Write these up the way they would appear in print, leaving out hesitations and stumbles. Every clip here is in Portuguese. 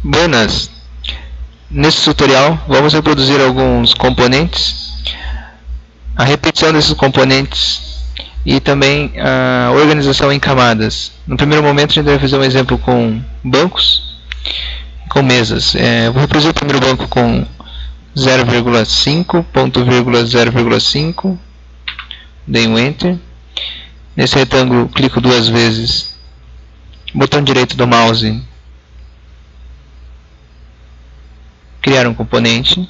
Buenas! Nesse tutorial vamos reproduzir alguns componentes, a repetição desses componentes e também a organização em camadas. No primeiro momento a gente vai fazer um exemplo com bancos, com mesas. Eu vou reproduzir o primeiro banco com 0,5, ponto vírgula 0,5, dei um Enter. Nesse retângulo clico duas vezes, botão direito do mouse, criar um componente.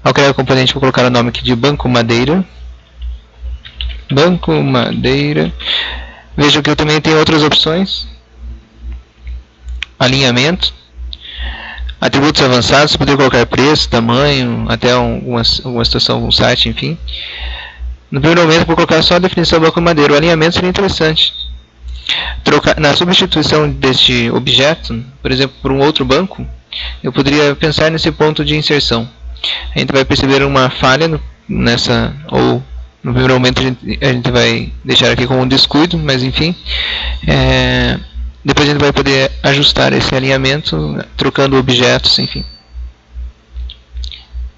Ao criar o componente vou colocar o nome aqui de Banco Madeira. Banco Madeira. Veja que eu também tenho outras opções. Alinhamento. Atributos avançados, poder colocar preço, tamanho, até alguma situação, algum site, enfim. No primeiro momento vou colocar só a definição Banco Madeira. O alinhamento seria interessante. Na substituição deste objeto, por exemplo, por um outro banco, eu poderia pensar nesse ponto de inserção. A gente vai perceber uma falha ou no primeiro momento a gente vai deixar aqui como um descuido, mas enfim. Depois a gente vai poder ajustar esse alinhamento, trocando objetos, enfim.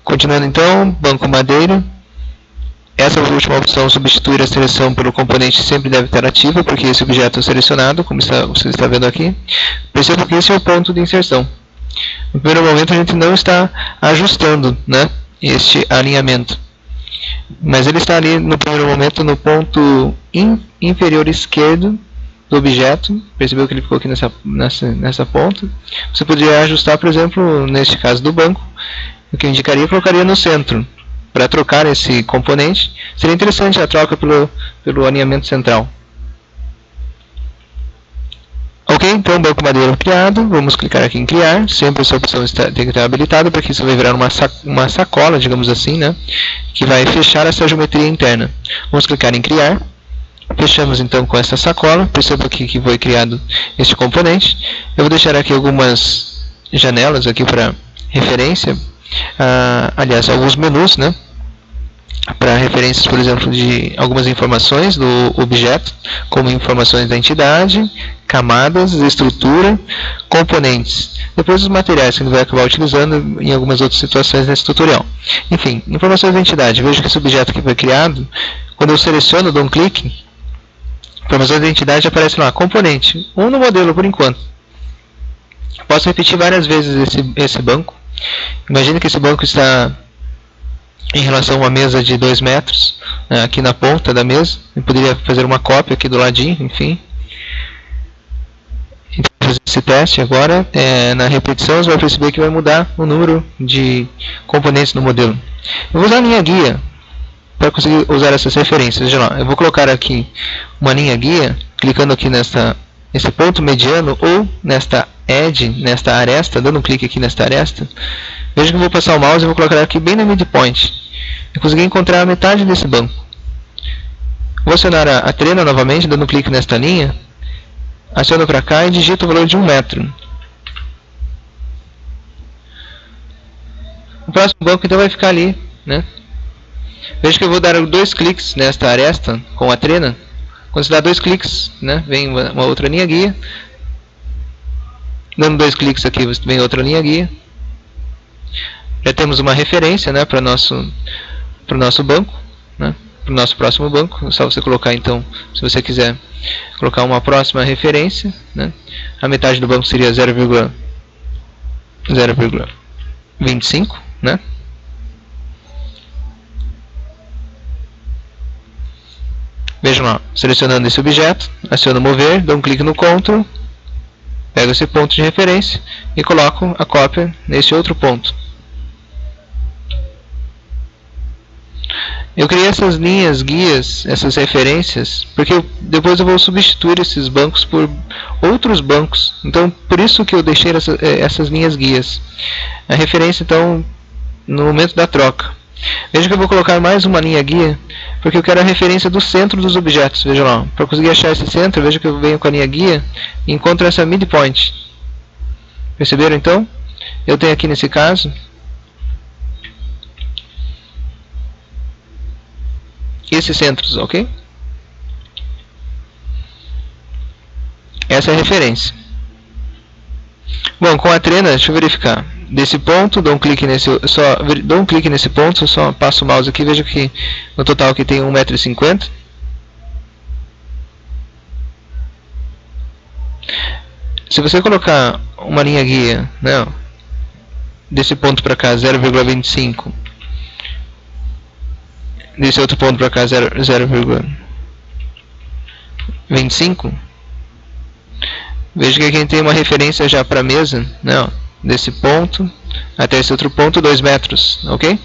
Continuando então, Banco Madeira. Essa última opção, substituir a seleção pelo componente, sempre deve estar ativa, porque esse objeto é selecionado, como você está vendo aqui. Perceba que esse é o ponto de inserção. No primeiro momento a gente não está ajustando, né, este alinhamento. Mas ele está ali no primeiro momento no ponto inferior esquerdo do objeto. Percebeu que ele ficou aqui nessa ponta. Você poderia ajustar, por exemplo, neste caso do banco, o que eu indicaria, colocaria no centro. Para trocar esse componente, seria interessante a troca pelo alinhamento central. Ok, então o Banco Madeira criado, vamos clicar aqui em criar, sempre essa opção tem que estar habilitada, porque isso vai virar uma sacola, digamos assim, né, que vai fechar essa geometria interna. Vamos clicar em criar, fechamos então com essa sacola, perceba aqui que foi criado este componente. Eu vou deixar aqui algumas janelas aqui para referência, aliás, alguns menus, né, para referências, por exemplo, de algumas informações do objeto, como informações da entidade, camadas, estrutura, componentes. Depois os materiais que a gente vai acabar utilizando em algumas outras situações nesse tutorial. Enfim, informações da entidade. Veja que esse objeto aqui foi criado, quando eu seleciono, dou um clique, informações da entidade aparece lá, componente, no modelo por enquanto. Posso repetir várias vezes esse banco. Imagine que esse banco está em relação a uma mesa de 2 metros, aqui na ponta da mesa. Eu poderia fazer uma cópia aqui do ladinho, enfim. Então, fazer esse teste agora. Na repetição você vai perceber que vai mudar o número de componentes no modelo. Eu vou usar a linha guia para conseguir usar essas referências. Veja lá, eu vou colocar aqui uma linha guia, clicando aqui nesse ponto mediano ou nesta edge, nesta aresta, dando um clique aqui nesta aresta. Veja que eu vou passar o mouse e vou colocar aqui bem na midpoint. Eu consegui encontrar a metade desse banco. Vou acionar a trena novamente, dando um clique nesta linha. Aciono para cá e digito o valor de 1 metro. O próximo banco então vai ficar ali, né? Veja que eu vou dar 2 cliques nesta aresta com a trena. Quando você dá 2 cliques, né, vem uma outra linha guia. Dando 2 cliques aqui, vem outra linha guia. Já temos uma referência, né, para o nosso banco, né, para o nosso próximo banco. É só você colocar, então, se você quiser colocar uma próxima referência, né, a metade do banco seria 0,25, né. Vejam lá, selecionando esse objeto, aciono mover, dou um clique no CTRL, pego esse ponto de referência e coloco a cópia nesse outro ponto. Eu criei essas linhas guias, essas referências, porque depois eu vou substituir esses bancos por outros bancos. Então, por isso que eu deixei essas linhas guias. A referência, então, no momento da troca. Veja que eu vou colocar mais uma linha guia, porque eu quero a referência do centro dos objetos. Veja lá, para conseguir achar esse centro, veja que eu venho com a linha guia e encontro essa midpoint. Perceberam então? Eu tenho aqui nesse caso esses centros, ok? Essa é a referência. Bom, com a trena, deixa eu verificar. Desse ponto, dou um clique nesse ponto, só passo o mouse aqui, veja que no total aqui tem 1,50 m. Se você colocar uma linha guia, né, desse ponto para cá 0,25, desse outro ponto para cá 0,25, veja que aqui a gente tem uma referência já para a mesa, né, desse ponto até esse outro ponto, 2 metros, ok?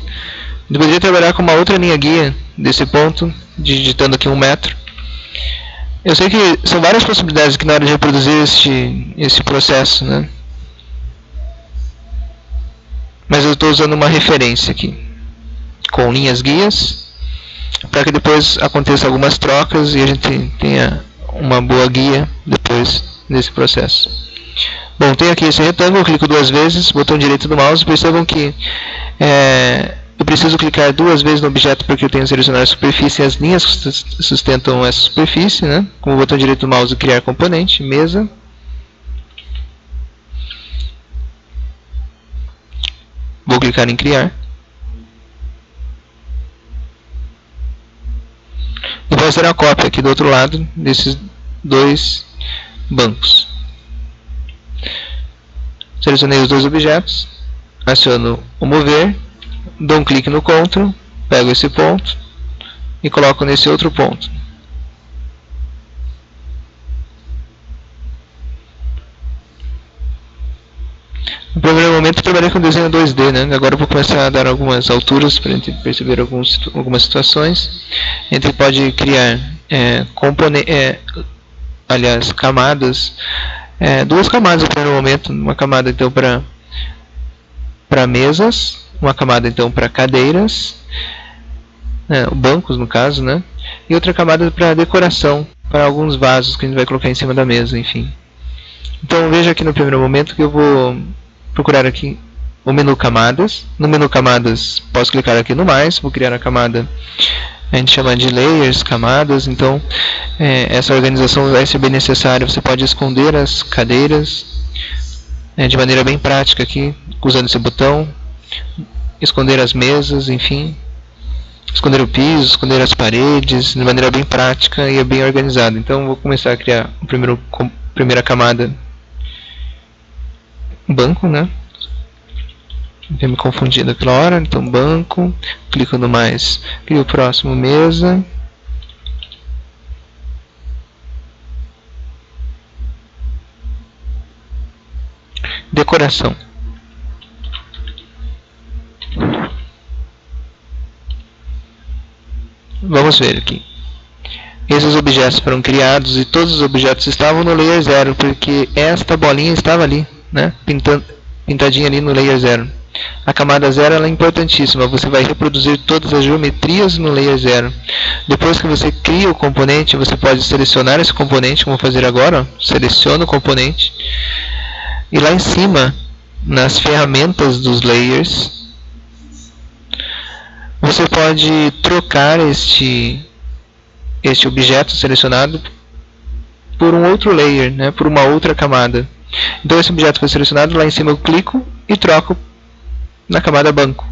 Eu poderia trabalhar com uma outra linha guia desse ponto, digitando aqui 1 metro. Eu sei que são várias possibilidades aqui na hora de reproduzir esse processo, né? Mas eu estou usando uma referência aqui, com linhas guias, para que depois aconteça algumas trocas e a gente tenha uma boa guia depois desse processo. Bom, tem aqui esse retângulo, eu clico 2 vezes, botão direito do mouse, percebam que eu preciso clicar 2 vezes no objeto porque eu tenho que selecionar a superfície e as linhas que sustentam essa superfície, né? Com o botão direito do mouse, criar componente, mesa. Vou clicar em criar. E vou fazer uma cópia aqui do outro lado desses 2 bancos. Selecionei os 2 objetos, aciono o mover, dou um clique no CTRL, pego esse ponto e coloco nesse outro ponto. No primeiro momento eu trabalhei com desenho 2D, né? Agora eu vou começar a dar algumas alturas para a gente perceber algumas situações. A gente pode criar camadas, 2 camadas no primeiro momento, uma camada então para mesas, uma camada então para cadeiras, bancos no caso, né? E outra camada para decoração, para alguns vasos que a gente vai colocar em cima da mesa, enfim. Então veja aqui no primeiro momento que eu vou procurar aqui o menu camadas. No menu camadas posso clicar aqui no mais, vou criar a camada, a gente chama de layers, camadas. Então essa organização vai ser bem necessária. Você pode esconder as cadeiras de maneira bem prática aqui, usando esse botão, esconder as mesas, enfim, esconder o piso, esconder as paredes, de maneira bem prática e bem organizada. Então vou começar a criar a primeira camada, banco, né? Tenho me confundido aquela hora, então banco, clico no mais, crio o próximo, mesa. Decoração. Vamos ver aqui. Esses objetos foram criados e todos os objetos estavam no layer 0, porque esta bolinha estava ali, né? Pintadinha ali no layer 0. A camada 0 ela é importantíssima, você vai reproduzir todas as geometrias no layer 0. Depois que você cria o componente, você pode selecionar esse componente, como vou fazer agora, ó. Seleciono o componente. E lá em cima, nas ferramentas dos layers, você pode trocar este objeto selecionado por um outro layer, né, por uma outra camada. Então esse objeto foi selecionado, lá em cima eu clico e troco na camada banco.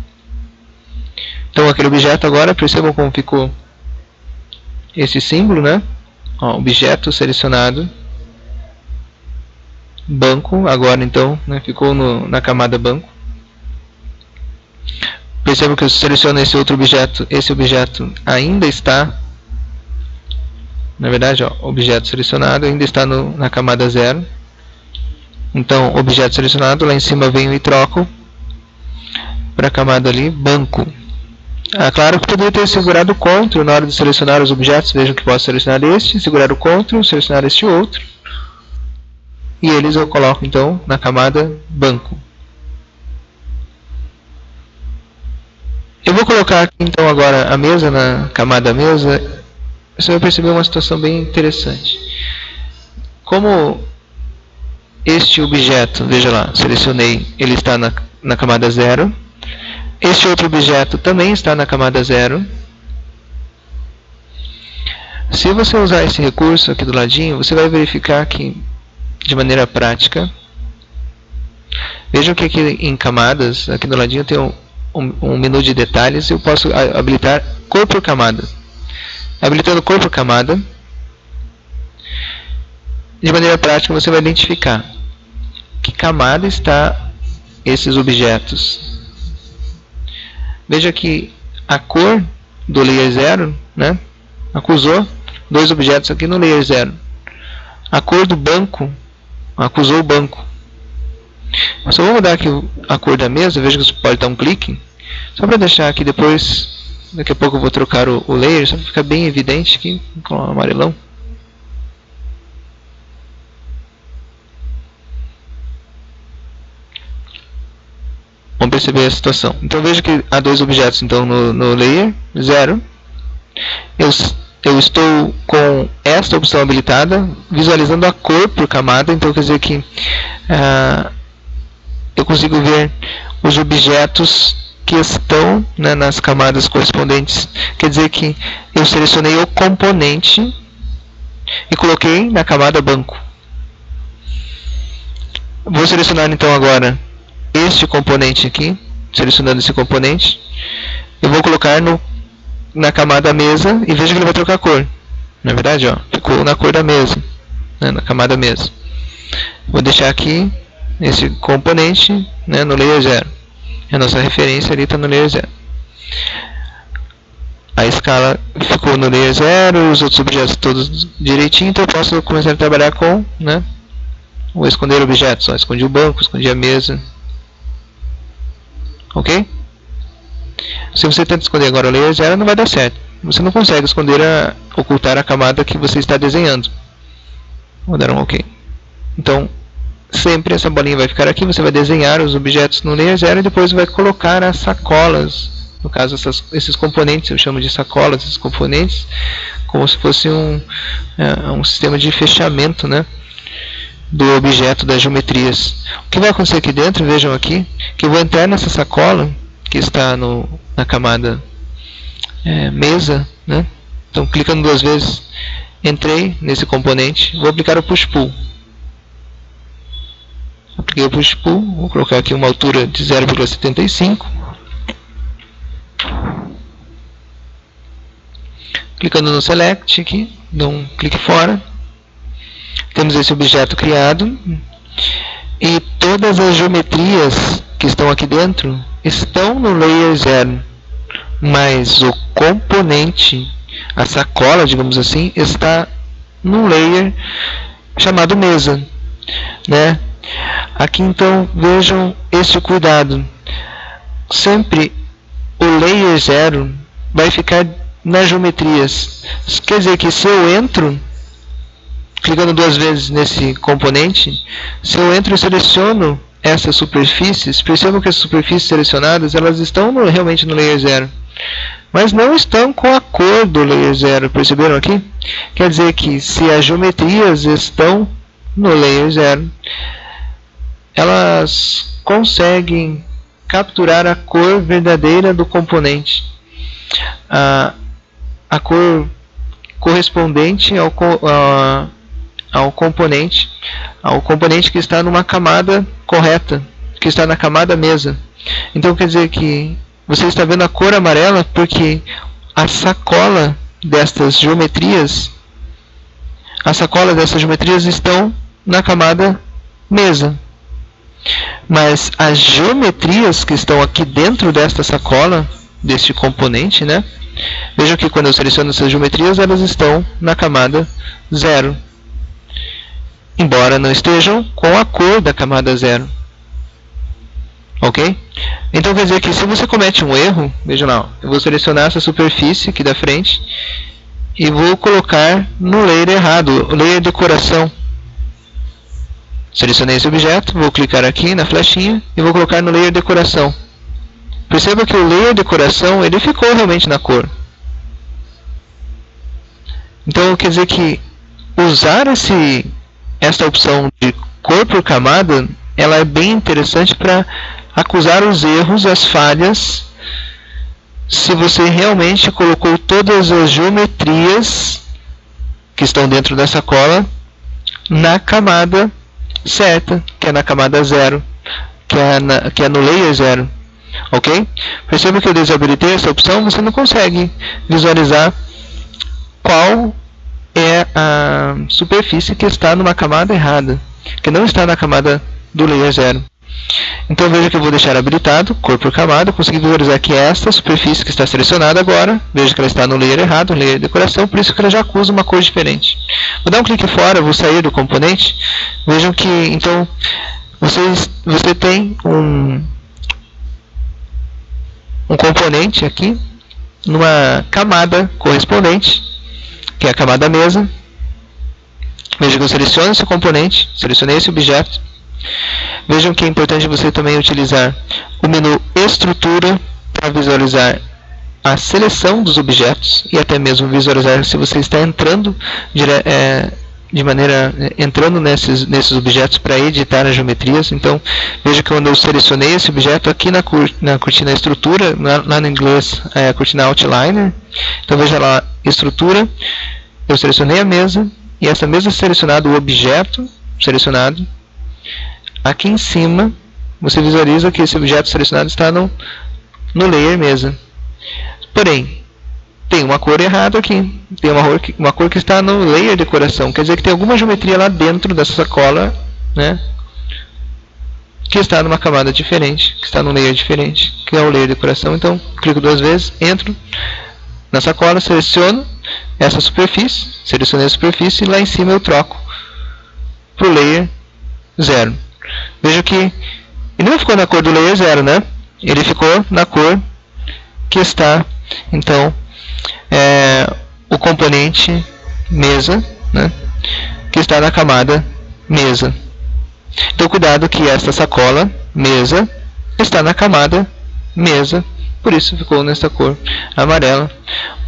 Então aquele objeto agora, percebam como ficou esse símbolo, né? Ó, objeto selecionado, banco, agora então, né, ficou na camada banco. Percebam que eu seleciono esse outro objeto, esse objeto ainda está, na verdade, ó, objeto selecionado ainda está na camada 0. Então, objeto selecionado, lá em cima venho e troco para a camada ali, banco. Claro que poderia ter segurado o CTRL na hora de selecionar os objetos. Vejam que posso selecionar este, segurar o CTRL, selecionar este outro. E eles eu coloco então na camada banco. Eu vou colocar aqui então agora a mesa na camada mesa. Você vai perceber uma situação bem interessante. Como este objeto, veja lá, selecionei, ele está na camada 0. Este outro objeto também está na camada 0. Se você usar esse recurso aqui do ladinho, você vai verificar que, de maneira prática, Vejam que aqui em camadas, aqui do ladinho tem um menu de detalhes, eu posso habilitar cor por camada. Habilitando cor por camada, de maneira prática você vai identificar que camada está esses objetos. Veja que a cor do layer 0, né, acusou 2 objetos aqui no layer 0. A cor do banco acusou o banco. Só vou mudar aqui a cor da mesa. Veja que você pode dar um clique, só para deixar aqui depois. Daqui a pouco eu vou trocar o layer, só para ficar bem evidente aqui com o amarelão. Vamos perceber a situação. Então veja que há 2 objetos então, no layer 0. Eu estou com esta opção habilitada, visualizando a cor por camada. Então quer dizer que eu consigo ver os objetos que estão, né, nas camadas correspondentes. Quer dizer que eu selecionei o componente e coloquei na camada banco. Vou selecionar então agora este componente aqui. Selecionando esse componente, eu vou colocar na camada mesa e veja que ele vai trocar a cor. Na verdade, ó, ficou na cor da mesa, né, na camada mesa. Vou deixar aqui esse componente, né, no layer 0. A nossa referência ali está no layer 0. A escala ficou no layer 0, os outros objetos todos direitinho, então eu posso começar a trabalhar com, né, vou esconder objetos. Ó, escondi o banco, escondi a mesa. Ok? Se você tenta esconder agora o layer 0, não vai dar certo. Você não consegue ocultar a camada que você está desenhando. Vou dar um OK. Então, sempre essa bolinha vai ficar aqui. Você vai desenhar os objetos no layer 0 e depois vai colocar as sacolas. No caso, esses componentes, eu chamo de sacolas, esses componentes, como se fosse um sistema de fechamento, né, do objeto das geometrias. O que vai acontecer aqui dentro, vejam aqui, que eu vou entrar nessa sacola que está na camada mesa, né? Então, clicando 2 vezes, entrei nesse componente, vou aplicar o push pull. Apliquei o push pull, vou colocar aqui uma altura de 0,75. Clicando no select aqui, dou um clique fora. Temos esse objeto criado e todas as geometrias que estão aqui dentro estão no layer 0, mas o componente, a sacola, digamos assim, está no layer chamado mesa, né? Aqui então vejam este cuidado. Sempre o layer 0 vai ficar nas geometrias. Isso quer dizer que se eu entro clicando 2 vezes nesse componente, se eu entro e seleciono essas superfícies, percebam que as superfícies selecionadas elas estão realmente no layer 0, mas não estão com a cor do layer 0. Perceberam aqui? Quer dizer que se as geometrias estão no layer 0, elas conseguem capturar a cor verdadeira do componente, a cor correspondente ao componente que está numa camada correta, que está na camada mesa. Então quer dizer que você está vendo a cor amarela porque a sacola destas geometrias estão na camada mesa. Mas as geometrias que estão aqui dentro desta sacola, deste componente, né? Vejam que quando eu seleciono essas geometrias, elas estão na camada 0. Embora não estejam com a cor da camada 0. Ok? Então quer dizer que se você comete um erro, veja lá, eu vou selecionar essa superfície aqui da frente e vou colocar no layer errado, o layer decoração. Selecionei esse objeto, vou clicar aqui na flechinha e vou colocar no layer decoração. Perceba que o layer decoração ele ficou realmente na cor. Então quer dizer que usar esta opção de cor por camada, ela é bem interessante para acusar os erros, as falhas, se você realmente colocou todas as geometrias que estão dentro da sacola na camada certa, que é na camada 0, que é no Layer 0. Ok? Perceba que eu desabilitei essa opção, você não consegue visualizar qual é a superfície que está numa camada errada, que não está na camada do Layer 0. Então veja que eu vou deixar habilitado, cor por camada, consegui visualizar que esta superfície que está selecionada agora, veja que ela está no layer errado, no layer de decoração, por isso que ela já acusa uma cor diferente. Vou dar um clique fora, vou sair do componente, vejam que então você tem um componente aqui, numa camada correspondente, que é a camada mesa. Veja que eu seleciono esse componente, selecionei esse objeto. Vejam que é importante você também utilizar o menu Estrutura para visualizar a seleção dos objetos e até mesmo visualizar se você está entrando entrando nesses objetos para editar as geometrias. Então veja que quando eu selecionei esse objeto aqui na cortina Estrutura, lá no inglês é a cortina Outliner, então veja lá Estrutura, eu selecionei a mesa e essa mesa selecionada, o objeto selecionado. Aqui em cima, você visualiza que esse objeto selecionado está no layer mesa. Porém, tem uma cor errada aqui. Tem uma cor que está no layer decoração. Quer dizer que tem alguma geometria lá dentro dessa sacola, né, que está numa camada diferente, que está num layer diferente, que é o layer decoração. Então, clico duas vezes, entro na sacola, seleciono essa superfície, selecionei a superfície e lá em cima eu troco para o layer 0. Veja que ele não ficou na cor do layer 0, né? Ele ficou na cor que está, então, o componente mesa, né? Que está na camada mesa. Então, cuidado que esta sacola mesa está na camada mesa, por isso ficou nessa cor amarela.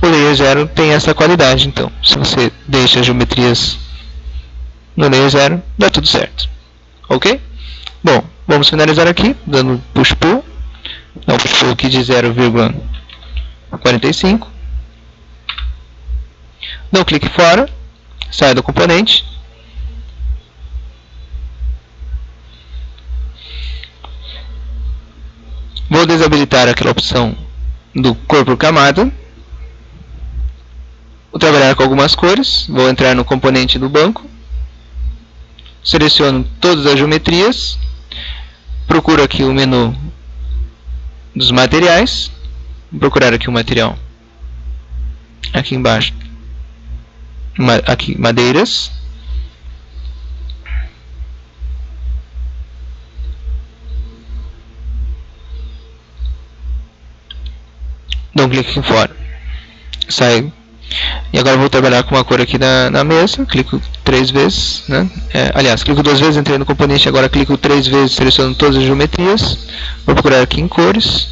O layer 0 tem essa qualidade, então, se você deixa as geometrias no layer 0, dá tudo certo. Ok? Bom, vamos finalizar aqui, dando push-pull. Dá um push-pull aqui de 0,45. Dá um clique fora, sai do componente. Vou desabilitar aquela opção do cor por camada. Vou trabalhar com algumas cores. Vou entrar no componente do banco. Seleciono todas as geometrias. Procuro aqui o menu dos materiais. Vou procurar aqui o material. Aqui embaixo. Aqui, madeiras. Dou um clique aqui fora. Saio. E agora vou trabalhar com uma cor aqui na mesa. Clico 3 vezes, né? Aliás, clico 2 vezes, entrei no componente. Agora clico 3 vezes, seleciono todas as geometrias. Vou procurar aqui em cores.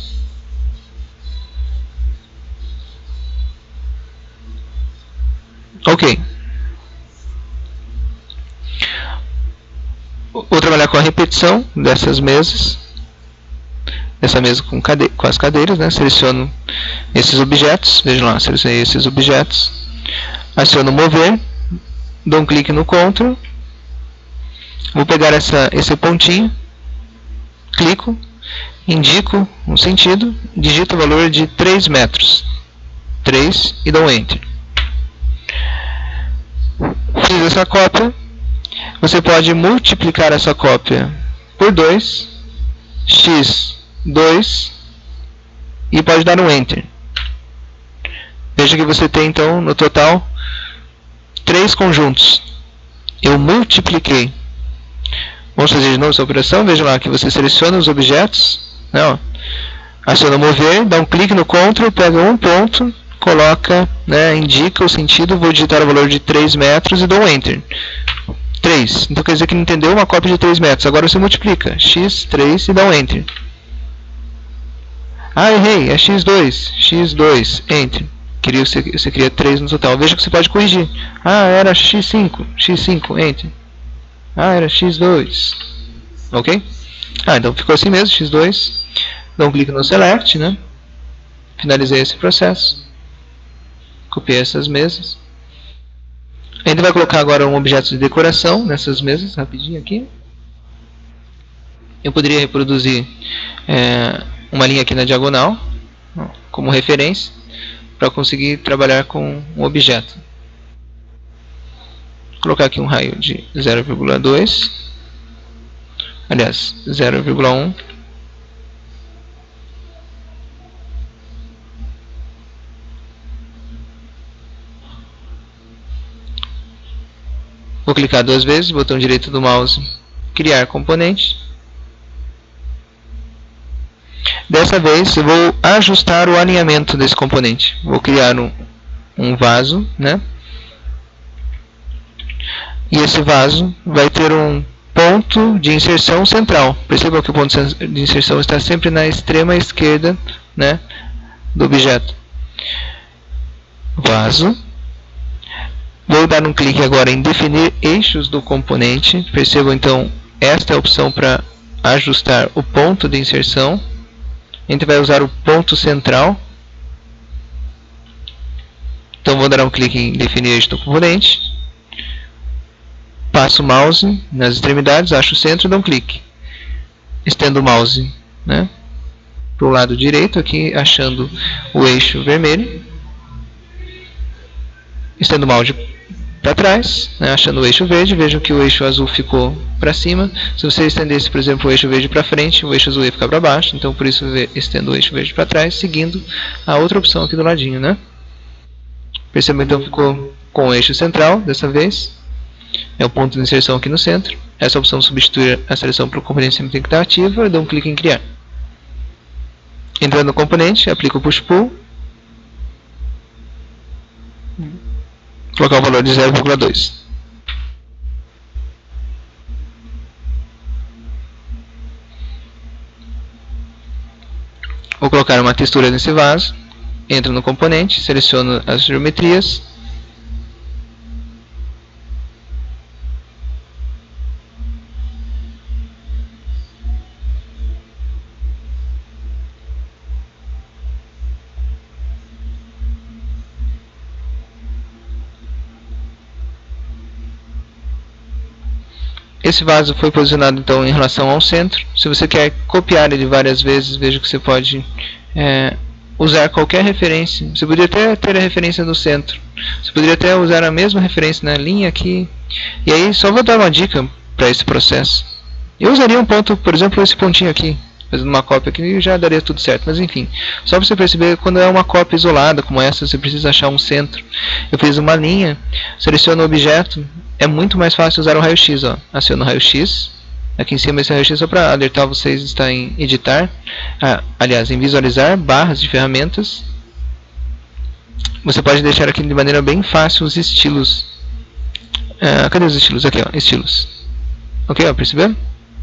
Ok. Vou trabalhar com a repetição dessas mesas. Essa mesa com as cadeiras, né? Seleciono esses objetos, vejam lá, selecionei esses objetos, aciono mover, dou um clique no Ctrl, vou pegar esse pontinho, clico, indico um sentido, digito o valor de 3 metros, 3 e dou Enter. Fiz essa cópia, você pode multiplicar essa cópia por 2, x 2 e pode dar um Enter. Veja que você tem então no total 3 conjuntos. Eu multipliquei. Vamos fazer de novo essa operação. Veja lá que você seleciona os objetos, né, ó, aciona mover, dá um clique no Ctrl, pega um ponto, coloca, né, indica o sentido, vou digitar o valor de 3 metros e dou um Enter. 3. Então quer dizer que ele entendeu uma cópia de 3 metros. Agora você multiplica x 3 e dá um Enter. Ah, errei, é x2, x2, Enter. Você cria 3 no total. Veja que você pode corrigir. Ah, era x5, x5, Enter. Ah, era x2. Ok? Ah, então ficou assim mesmo, x2. Dá um clique no Select, né? Finalizei esse processo. Copiei essas mesas. Ainda vai colocar agora um objeto de decoração nessas mesas, rapidinho aqui. eu poderia reproduzir uma linha aqui na diagonal como referência para conseguir trabalhar com um objeto. Vou colocar aqui um raio de 0,2, aliás 0,1. Vou clicar duas vezes, botão direito do mouse, criar componente. Dessa vez eu vou ajustar o alinhamento desse componente. Vou criar um vaso, né? E esse vaso vai ter um ponto de inserção central. Perceba que o ponto de inserção está sempre na extrema esquerda, né, do objeto. Vaso. Vou dar um clique agora em definir eixos do componente. Percebam então, esta é a opção para ajustar o ponto de inserção. A gente vai usar o ponto central. Então vou dar um clique em definir eixo do componente. Passo o mouse nas extremidades, acho o centro e dou um clique. Estendo o mouse, né, para o lado direito, aqui achando o eixo vermelho. Estendo o mouse para trás, né, achando o eixo verde. Vejo que o eixo azul ficou para cima. Se você estendesse, por exemplo, o eixo verde para frente, o eixo azul ia ficar para baixo. Então por isso estendo o eixo verde para trás, seguindo a outra opção aqui do ladinho, né? Perceba então ficou com o eixo central dessa vez. É o ponto de inserção aqui no centro. Essa opção substitui a seleção para o componente sempre tem que estar ativa e dou um clique em criar. Entrando no componente, aplico o push-pull. Colocar o valor de 0,2. Vou colocar uma textura nesse vaso. Entro no componente, seleciono as geometrias. Esse vaso foi posicionado então em relação ao centro. Se você quer copiar ele várias vezes, veja que você pode usar qualquer referência. Você poderia até ter a referência do centro. Você poderia até usar a mesma referência na linha aqui. E aí só vou dar uma dica para esse processo. Eu usaria um ponto, por exemplo, esse pontinho aqui. Fazendo uma cópia aqui já daria tudo certo. Mas enfim, só para você perceber, quando é uma cópia isolada como essa, você precisa achar um centro. Eu fiz uma linha, seleciono o objeto. É muito mais fácil usar o raio-x. Aciono o raio-x. Aqui em cima esse raio-x só para alertar vocês, está em editar. Aliás, em visualizar, barras de ferramentas. Você pode deixar aqui de maneira bem fácil os estilos. Cadê os estilos? Aqui, estilos. Ok, perceberam?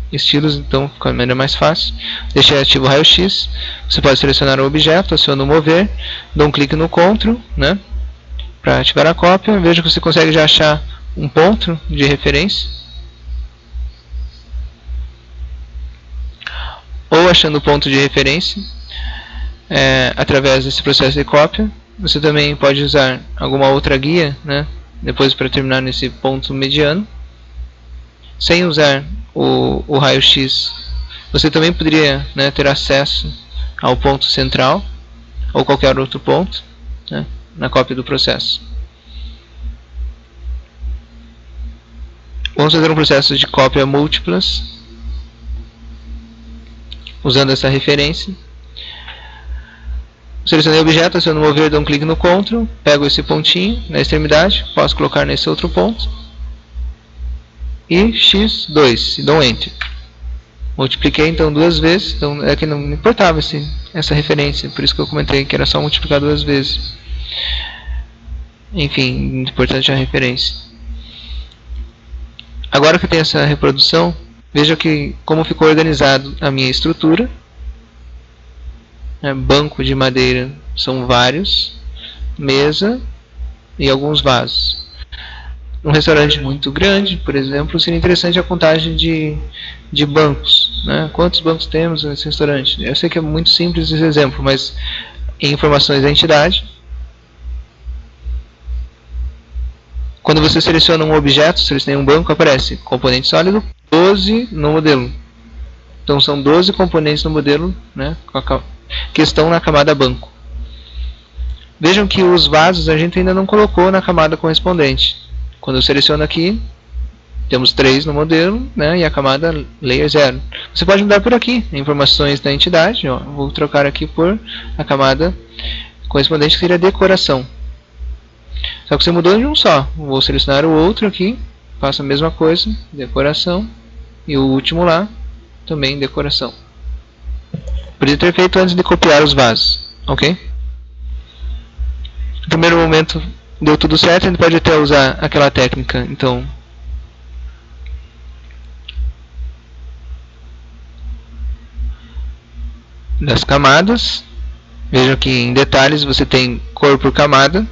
Estilos, então fica de maneira mais fácil. Deixei ativo o raio-x. Você pode selecionar o objeto, aciono o mover, dou um clique no CTRL, né, para ativar a cópia. Veja que você consegue já achar um ponto de referência. Ou achando o ponto de referência através desse processo de cópia. Você também pode usar alguma outra guia, né, depois para terminar nesse ponto mediano. Sem usar o raio-x, você também poderia, né, ter acesso ao ponto central ou qualquer outro ponto, né, na cópia do processo. Vamos fazer um processo de cópia múltiplas usando essa referência. Selecionei o objeto, aciono o mover, dou um clique no CTRL, pego esse pontinho na extremidade, posso colocar nesse outro ponto e x2 e dou um Enter. Multipliquei então duas vezes, então é que não importava essa referência, por isso que eu comentei que era só multiplicar duas vezes. Enfim, importante a referência. Agora que eu tenho essa reprodução, veja que como ficou organizado a minha estrutura. Banco de madeira são vários, mesa e alguns vasos. Num restaurante muito grande, por exemplo, seria interessante a contagem de bancos, né? Quantos bancos temos nesse restaurante? Eu sei que é muito simples esse exemplo, mas em informações da entidade, quando você seleciona um objeto, selecionei um banco, aparece componente sólido 12 no modelo. Então são 12 componentes no modelo, né, que estão na camada banco. Vejam que os vasos a gente ainda não colocou na camada correspondente. Quando eu seleciono aqui, temos 3 no modelo, né, e a camada layer 0. Você pode mudar por aqui, informações da entidade. Ó, vou trocar aqui por a camada correspondente, que seria decoração. Só que você mudou de um só. Vou selecionar o outro aqui, faço a mesma coisa, decoração, e o último lá, também decoração. Podia ter feito antes de copiar os vasos, ok? No primeiro momento deu tudo certo, a gente pode até usar aquela técnica, então, das camadas. Veja que em detalhes você tem cor por camada.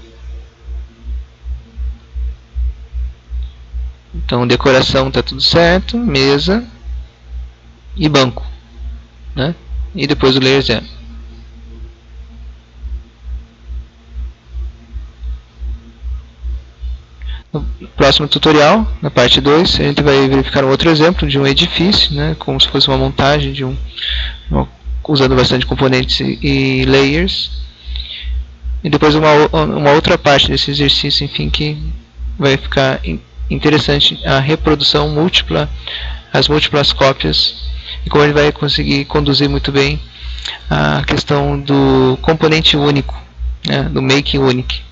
Então decoração está tudo certo, mesa e banco, né? E depois o layer 0. No próximo tutorial, na parte 2, a gente vai verificar um outro exemplo de um edifício, né? Como se fosse uma montagem de usando bastante componentes e layers. E depois uma outra parte desse exercício, enfim, que vai ficar interessante, a reprodução múltipla, as múltiplas cópias, e como ele vai conseguir conduzir muito bem a questão do componente único, né, do make unique,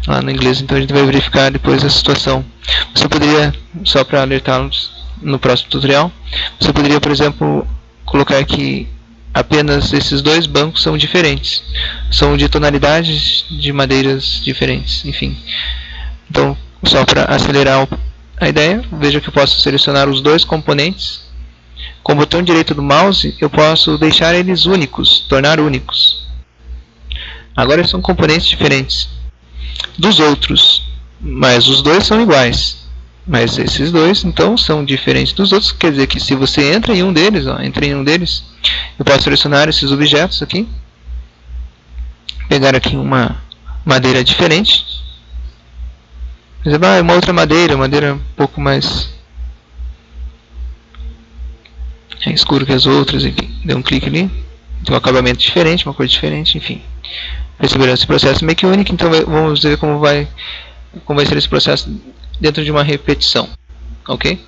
lá no inglês. Então a gente vai verificar depois a situação. Você poderia, só para alertá-los no próximo tutorial, você poderia, por exemplo, colocar que apenas esses 2 bancos são diferentes, são de tonalidades de madeiras diferentes, enfim. Então, só para acelerar a ideia, veja que eu posso selecionar os 2 componentes. Com o botão direito do mouse, eu posso deixar eles únicos, tornar únicos. Agora são componentes diferentes dos outros, mas os 2 são iguais. Mas esses 2, então, são diferentes dos outros. Quer dizer que se você entra em um deles, eu posso selecionar esses objetos aqui, pegar aqui uma madeira diferente. Por exemplo, uma outra madeira um pouco mais escuro que as outras, enfim, dê um clique ali, tem um acabamento diferente, uma cor diferente, enfim. Perceberam esse processo make unique? Então vamos ver como vai ser esse processo dentro de uma repetição, ok?